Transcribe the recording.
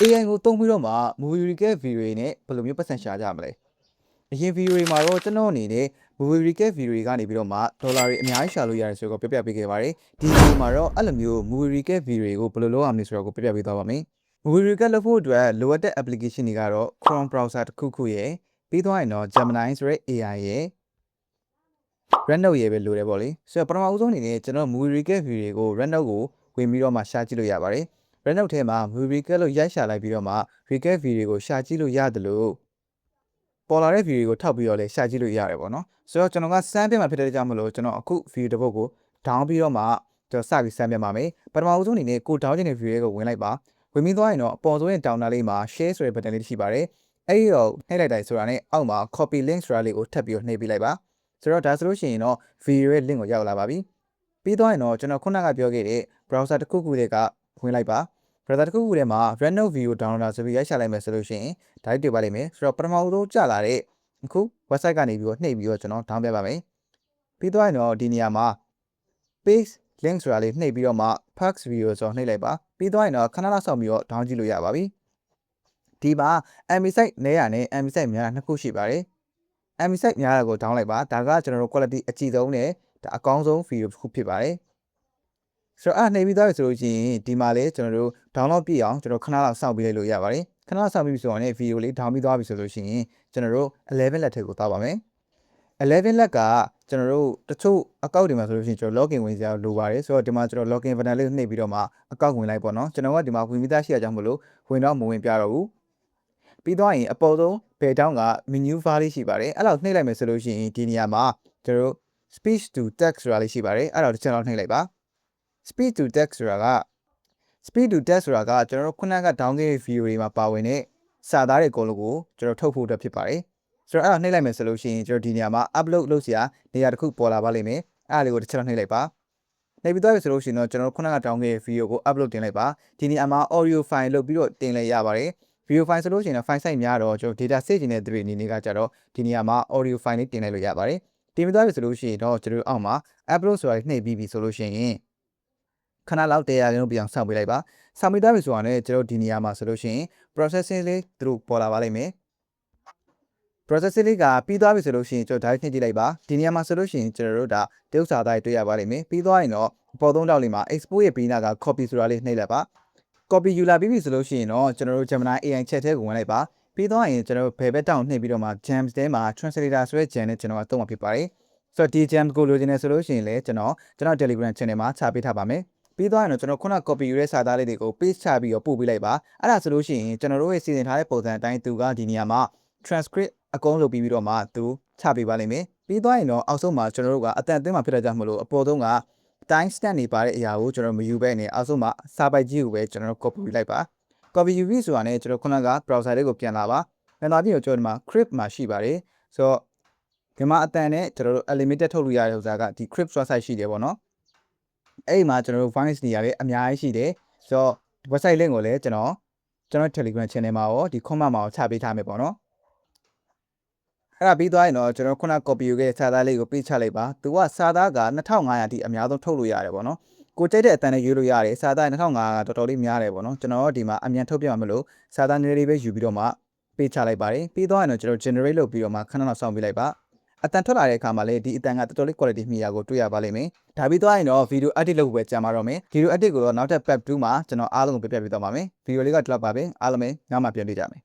AI ကိုသုံးပြီးတော့မှ movie recap video တွေနဲ့ဘယ်လိုမျိုးပတ်စံရှာကြမလဲအရင် video တွေမှာတော့ကျွန်တော်အနေနဲ့ movie recap video တွေကနေပြီးတော့မှဒေါ်လာတွေအများကြီးရှာလို့ရတယ်ဆိုတော့ပြပြပေးခဲ့ပါတယ်ဒီ video မှာတော့အဲ့လိုမျိုး movie recap video တွေကိုဘယ်လိုလုပ်အောင်လဲဆိုတော့ပြပြပေးသွားပါမယ် movie recap လုပ်ဖို့အတွက်လိုအပ်တဲ့ application တွေကတော့ Chrome browser တစ်ခုခုရဲ့ပြီးသွားရင်တော့ Gemini ဆိုတဲ့ AI ရဲ့ Random ရဲ့ပဲလိုတယ်ပေါ့လေဆိုတော့ပထမဦးဆုံးအနေနဲ့ကျွန်တော် movie recap video တွေကို Random ကိုဝင်ပြီးတော့မှရှာကြည့်လို့ရပါတယ် Random ထဲမှာ movie recap လို့ရိုက်ရှာလိုက်ပြီးတော့မှ recap video ကိုရှာကြည့်လို့ရတယ်လို့ပေါ်လာတဲ့ video ကိုထောက်ပြီးတော့လည်းရှာကြည့်လို့ရတယ်ပေါ့နော်ဆိုတော့ကျွန်တော်ကစမ်းပြမှာဖြစ်တဲ့ကြောင့်မလို့ကျွန်တော်အခု video တစ်ပုဒ်ကို down ပြီးတော့မှကျွန်တော်စပြီးစမ်းပြပါမယ်ပထမဦးဆုံးအနေနဲ့ကို down ချင်တဲ့ video ကိုဝင်လိုက်ပါဝင်ပြီးသွားရင်တော့အပေါ်ဆုံးရဲ့ down နာလေးမှာ share ဆိုတဲ့ button လေးရှိပါတယ်အဲ့ဒီတော့နှိပ်လိုက်တိုင်းဆိုတာနဲ့အောက်မှာ copy link ဆိုတာလေးကိုထပ်ပြီးတော့နှိပ်ပေးလိုက်ပါဆိုတော့ဒါဆိုလို့ရှိရင်တော့ video ရဲ့ link ကိုရောက်လာပါပြီပြီးသွားရင်တော့ကျွန်တော်ခုနကပြောခဲ့တဲ့ browser တစ်ခုခုတွေကဝင်လိုက်ပါ browser တစ်ခုခုထဲမှာ random video downloader ဆိုပြီးရိုက်ရှာလိုက်မယ်ဆိုလို့ရှိရင်ဒါတွေ့ပါလိမ့်မယ်ဆိုတော့ပထမဆုံးကြာလာတဲ့အခု website ကနေပြီးတော့နှိပ်ပြီးတော့ကျွန်တော် down ပြပါမယ်ပြီးသွားရင်တော့ဒီနေရာမှာ paste link ဆိုတာလေးနှိပ်ပြီးတော့မှ pax video ဆိုတော့နှိပ်လိုက်ပါပြီးသွားရင်တော့ခဏလောက်စောင့်ပြီးတော့ down ကြည့်လို့ရပါပြီဒီမှာ MB site နည်းရနဲ့ MB site များတာနှစ်ခုရှိပါတယ် MB site များတာကို down လိုက်ပါဒါကကျွန်တော်တို့ quality အကြည့်ဆုံးနဲ့ဒါအကောင်းဆုံး video တစ်ခုဖြစ်ပါတယ်ဆိုတော့နှိပ်ပြီးသွားပြီဆိုလို့ရှိရင်ဒီမှာလည်းကျွန်တော်တို့ download ပြည့်အောင်ကျွန်တော်ခဏလောက်စောင့်ပြီးလိုက်လို့ရပါတယ်ခဏလောက်စောင့်ပြီးဆိုတော့ね video လေး down ပြီးသွားပြီဆိုလို့ရှိရင်ကျွန်တော်တို့11လက်ထက်ကိုသွားပါမယ်11လက်ကကျွန်တော်တို့တချို့အကောင့်တွေမှာဆိုလို့ရှိရင်ကျွန်တော် login ဝင်စရာလိုပါတယ်ဆိုတော့ဒီမှာကျွန်တော် login button လေးနှိပ်ပြီးတော့မှအကောင့်ဝင်လိုက်ပေါ့နော်ကျွန်တော်ကဒီမှာဝင်ပြီးသားရှိရကြောင်းမလို့ဝင်တော့မဝင်ပြတော့ဘူးပြီးသွားရင်အပေါ်ဆုံးဘယ်တောင်းက menu bar လေးရှိပါတယ်အဲ့လောက်နှိပ်လိုက်မယ်ဆိုလို့ရှိရင်ဒီနေရာမှာကျွန်တော်တို့ speech to text ဆိုတာလေးရှိပါတယ်အဲ့တော့တစ်ချက်လောက်နှိပ်လိုက်ပါ speech to text ဆိုတာက speech to text ဆိုတာကကျွန်တော်တို့ခုနက down ခဲ့တဲ့ video တွေမှာပါဝင်တဲ့စာသားတွေအကုန်လုံးကိုကျွန်တော်ထုတ်ဖို့အတွက်ဖြစ်ပါတယ်ဆိုတော့အဲ့ဒါနှိပ်လိုက်မယ်ဆိုလို့ရှိရင်ကျွန်တော်ဒီနေရာမှာ upload လုပ်စရာနေရာတစ်ခုပေါ်လာပါလိမ့်မယ်အဲ့ဒါလေးကိုတစ်ချက်လောက်နှိပ်လိုက်ပါနှိပ်ပြီးသွားပြီဆိုလို့ရှိရင်တော့ကျွန်တော်ခုနက down ခဲ့တဲ့ video ကို upload တင်လိုက်ပါဒီနေရာမှာ audio file လုပ်ပြီးတော့တင်လိုက်ရပါတယ် video file ဆိုလို့ရှိရင်တော့ file size များတော့ကျွန်တော် data save နေတဲ့သူတွေအနေနဲ့ကကြတော့ဒီနေရာမှာ audio file လေးတင်လိုက်လို့ရပါတယ်တင်ပြီးသွားပြီဆိုလို့ရှိရင်တော့ကျွန်တော်အောက်မှာ upload ဆိုတာနှိပ်ပြီးပြီဆိုလို့ရှိရင်ခဏလောက်100လုံးပြန်ဆောက်ပေးလိုက်ပါဆောက်ပြီးသွားပြီဆိုတာနဲ့ကျွန်တော်ဒီနေရာမှာဆိုလို့ရှိရင် processing လေးသူတို့ပေါ်လာပါလိမ့်မယ် processing လေးကပြီးသွားပြီဆိုလို့ရှိရင်ကျွန်တော် direct နှိပ်ကြည့်လိုက်ပါဒီနေရာမှာဆိုလို့ရှိရင်ကျွန်တော်တို့ဒါတရုပ်စာသားတွေ့ရပါလိမ့်မယ်ပြီးသွားရင်တော့အပေါ်သုံးတောက်လေးမှာ export ရဲ့ပြီးနာက copy ဆိုတာလေးနှိပ်လိုက်ပါ copy ယူလာပြီးပြီဆိုလို့ရှိရင်တော့ကျွန်တော်တို့ Gemini AI chat ထဲကိုဝင်လိုက်ပါပြီးသွားရင်ကျွန်တော်တို့ဘယ်ဘက်တောင်နှိပ်ပြီးတော့မှ Gems ထဲမှာ translator ဆိုတဲ့ gem နဲ့ကျွန်တော်ကသုံးမှာဖြစ်ပါတယ်ဆိုတော့ဒီ gem ကိုလိုချင်တယ်ဆိုလို့ရှိရင်လည်းကျွန်တော် Telegram channel မှာချပေးထားပါမယ်ပြီးသွားရင်တော့ကျွန်တော်ခုန copy ယူတဲ့စာသားလေးတွေကို paste ချပြီးတော့ပို့ပေးလိုက်ပါအဲ့ဒါဆိုလို့ရှိရင်ကျွန်တော်တို့ရဲ့စီစဉ်ထားတဲ့ပုံစံအတိုင်းသူကဒီနေရာမှာ transcript အကုန်လုပ်ပြီးတော့မှသူချပေးပါလိမ့်မယ်ပြီးသွားရင်တော့အောက်ဆုံးမှာကျွန်တော်တို့ကအတန်အသင်းမှာဖြစ်တဲ့ကြောင့်မလို့အပေါ်ဆုံးက time stamp နေပါတဲ့အရာကိုကျွန်တော်မယူဘဲနဲ့အောက်ဆုံးမှာစာပိုက်ကြီးကိုပဲကျွန်တော်တို့ copy ယူလိုက်ပါ copy ယူပြီးဆိုတာနဲ့ကျွန်တော်ခုနက browser လေးကိုပြန်လာပါပြန်လာပြီးတော့ကျွန်တော်ဒီမှာ crypt မှာရှိပါတယ်ဆိုတော့ဒီမှာအတန်နဲ့ကျွန်တော်တို့ unlimited ထုတ်လို့ရတဲ့ဥစားကဒီ crypt website ရှိတယ်ပေါ့နော်အဲ့ဒီမှာကျွန်တော်တို့ voice နေရာလေးအများကြီးရှိတယ်ဆိုတော့ website link ကိုလည်းကျွန်တော် Telegram channel မှာရောဒီ comment မှာရောချပေးထားမယ်ပေါ့နော်အဲ့ဒါပြီးသွားရင်တော့ကျွန်တော်ခုန copy ယူခဲ့တဲ့စာသားလေးကိုပေးချလိုက်ပါသူကစာသားက2500အထိအများဆုံးထုတ်လို့ရတယ်ပေါ့နော်ကိုကြိုက်တဲ့အတန်နဲ့ယူလို့ရတယ်စာသား2500ကတော်တော်လေးများတယ်ပေါ့နော်ကျွန်တော်တို့ဒီမှာအမြန်ထုတ်ပြမှာမလို့စာသားနည်းလေးပဲယူပြီးတော့မှပေးချလိုက်ပါတယ်ပြီးသွားရင်တော့ကျွန်တော် generate လုပ်ပြီးတော့မှခဏလောက်စောင့်ပေးလိုက်ပါအတန်ထွက်လာတဲ့အခါမှာလည်းဒီအတန်ကတော်တော်လေး quality မြည်ရကိုတွေ့ရပါလိမ့်မယ်ဒါပြီးသွားရင်တော့ video edit လုပ်ဖို့ပဲကြာမှာတော့မယ် video edit ကိုတော့နောက်ထပ် part 2မှာကျွန်တော်အားလုံးကိုပြပြပေးသွားပါမယ် video လေးကဒီလောက်ပါပဲအားလုံးပဲနောက်မှပြန်တွေ့ကြမယ်